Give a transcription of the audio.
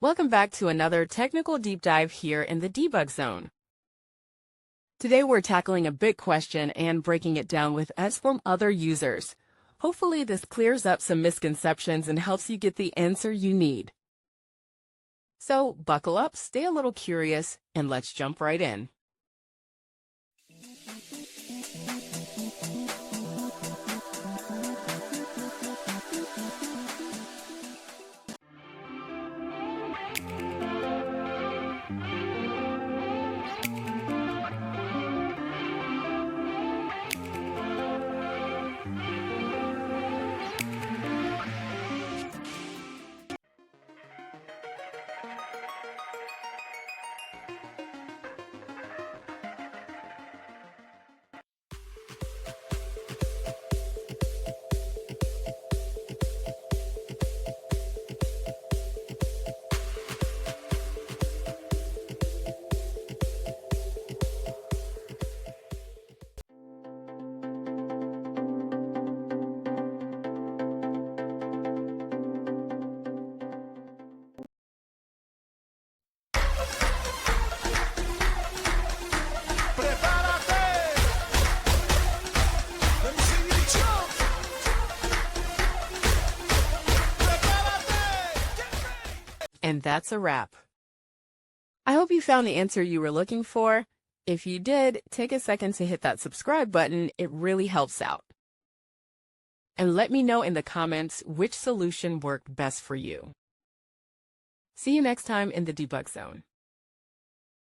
Welcome back to another technical deep dive here in the debug zone. Today we're tackling a big question and breaking it down with us from other users. Hopefully this clears up some misconceptions and helps you get the answer you need. So buckle up, stay a little curious, and let's jump right in. And that's a wrap. I hope you found the answer you were looking for. If you did, take a second to hit that subscribe button. It really helps out. And let me know in the comments which solution worked best for you. See you next time in the debug zone.